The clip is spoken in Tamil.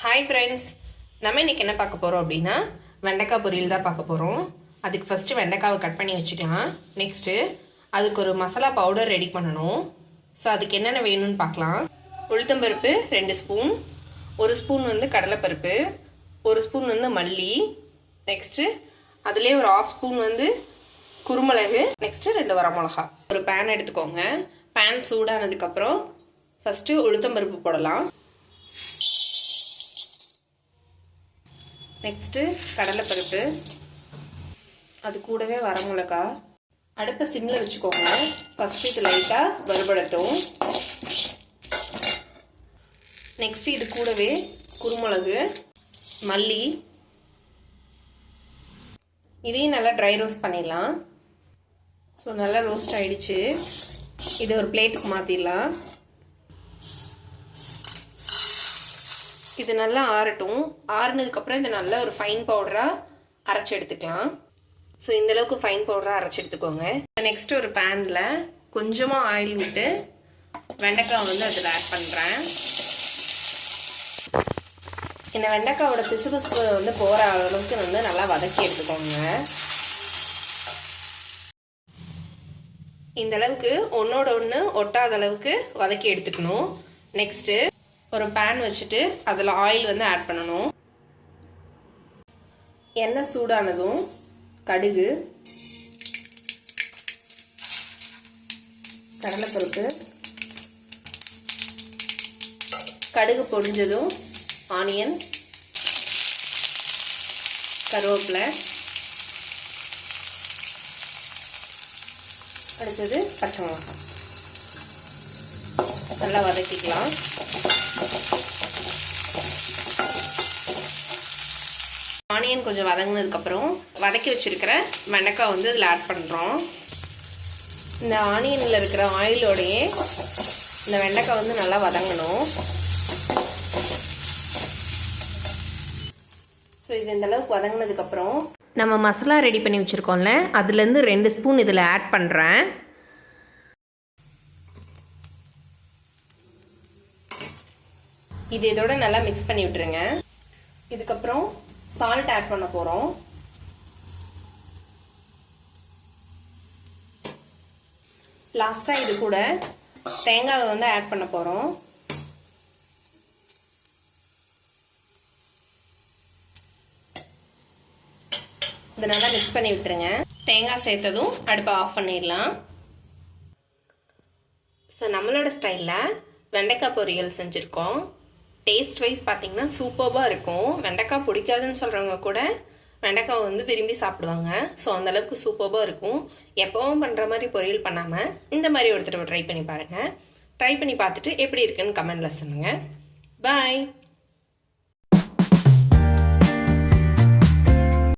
ஹாய் ஃப்ரெண்ட்ஸ், நம்ம இன்றைக்கி என்ன பார்க்க போகிறோம் அப்படின்னா வெண்டைக்காய் பொரியல் தான் பார்க்க போகிறோம். அதுக்கு ஃபஸ்ட்டு வெண்டைக்காவை கட் பண்ணி வச்சுக்கலாம். நெக்ஸ்ட்டு அதுக்கு ஒரு மசாலா பவுடர் ரெடி பண்ணணும். ஸோ அதுக்கு என்னென்ன வேணும்னு பார்க்கலாம். உளுத்தம்பருப்பு 2 ஸ்பூன், 1 ஸ்பூன் வந்து கடலைப்பருப்பு, 1 ஸ்பூன் வந்து மல்லி, நெக்ஸ்ட்டு அதுலேயே ஒரு 1/2 ஸ்பூன் வந்து குருமிளகு, நெக்ஸ்ட்டு 2 வரமிளகா. ஒரு பேன் எடுத்துக்கோங்க. பேன் சூடானதுக்கப்புறம் ஃபஸ்ட்டு உளுத்தம்பருப்பு போடலாம். நெக்ஸ்ட்டு கடலைப்பருப்பு, அது கூடவே வரமிளகா. அடுப்பை சிம்மில் வச்சுக்கோங்க. ஃபஸ்ட்டு இது லைட்டாக வறுபடட்டும். நெக்ஸ்ட்டு இது கூடவே குருமிளகு, மல்லி, இதையும் நல்லா ட்ரை ரோஸ்ட் பண்ணிடலாம். ஸோ நல்லா ரோஸ்ட் ஆகிடுச்சு. இதை ஒரு பிளேட்டுக்கு மாற்றிடலாம். இது நல்லா ஆறட்டும். ஆறுனதுக்கப்புறம் இதை நல்லா ஒரு ஃபைன் பவுடராக அரைச்சி எடுத்துக்கலாம். ஸோ இந்தளவுக்கு ஃபைன் பவுடராக அரைச்சி எடுத்துக்கோங்க. நெக்ஸ்ட் ஒரு பேனில் கொஞ்சமாக ஆயில் விட்டு வெண்டைக்காய் வந்து அதில் ஆட் பண்ணுறேன். இந்த வெண்டைக்காயோட பிசுபிசுப்பு வந்து போகிற அளவுக்கு வந்து நல்லா வதக்கி எடுத்துக்கோங்க. இந்த அளவுக்கு ஒன்றோட ஒன்று ஒட்டாத அளவுக்கு வதக்கி எடுத்துக்கணும். நெக்ஸ்ட்டு ஒரு பேன் வச்சுட்டு அதில் ஆயில் வந்து ஆட் பண்ணணும். எண்ணெய் சூடானதும் கடுகு, கடலைப்பருப்பு, கடுகு பொரிஞ்சதும் ஆனியன், கருவேப்பிலை, அடுத்தது பச்சை மிளகாய் நல்லா வதக்கிக்கலாம். ஆனியன் கொஞ்சம் வதங்கினதுக்கப்புறம் வதக்கி வச்சுருக்கிற வெண்டைக்காய் வந்து இதில் ஆட் பண்ணுறோம். இந்த ஆனியனில் இருக்கிற ஆயிலோடையே இந்த வெண்டைக்காய் வந்து நல்லா வதங்கணும். ஸோ இது இந்த அளவுக்கு வதங்கினதுக்கப்புறம் நம்ம மசாலா ரெடி பண்ணி வச்சுருக்கோம்ல, அதுலேருந்து 2 ஸ்பூன் இதில் ஆட் பண்ணுறேன். இது இதோட நல்லா மிக்ஸ் பண்ணி விட்டுருங்க. இதுக்கப்புறம் சால்ட் ஆட் பண்ண போகிறோம். லாஸ்ட்டாக இது கூட தேங்காவை வந்து ஆட் பண்ண போகிறோம். இதை நல்லா மிக்ஸ் பண்ணி விட்டுருங்க. தேங்காய் சேர்த்ததும் அடுப்பை ஆஃப் பண்ணிடலாம். ஸோ நம்மளோட ஸ்டைலில் வெண்டைக்காய் பொரியல் செஞ்சுருக்கோம். டேஸ்ட் வைஸ் பார்த்திங்கன்னா சூப்பராக இருக்கும். வெண்டைக்காய் பிடிக்காதுன்னு சொல்கிறவங்க கூட வெண்டைக்காய் வந்து விரும்பி சாப்பிடுவாங்க. ஸோ அந்தளவுக்கு சூப்பராக இருக்கும். எப்போவும் பண்ணுற மாதிரி பொரியல் பண்ணாமல் இந்த மாதிரி ஒரு தடவை ட்ரை பண்ணி பாருங்கள். ட்ரை பண்ணி பார்த்துட்டு எப்படி இருக்குன்னு கமெண்டில் சொல்லுங்கள். பாய்.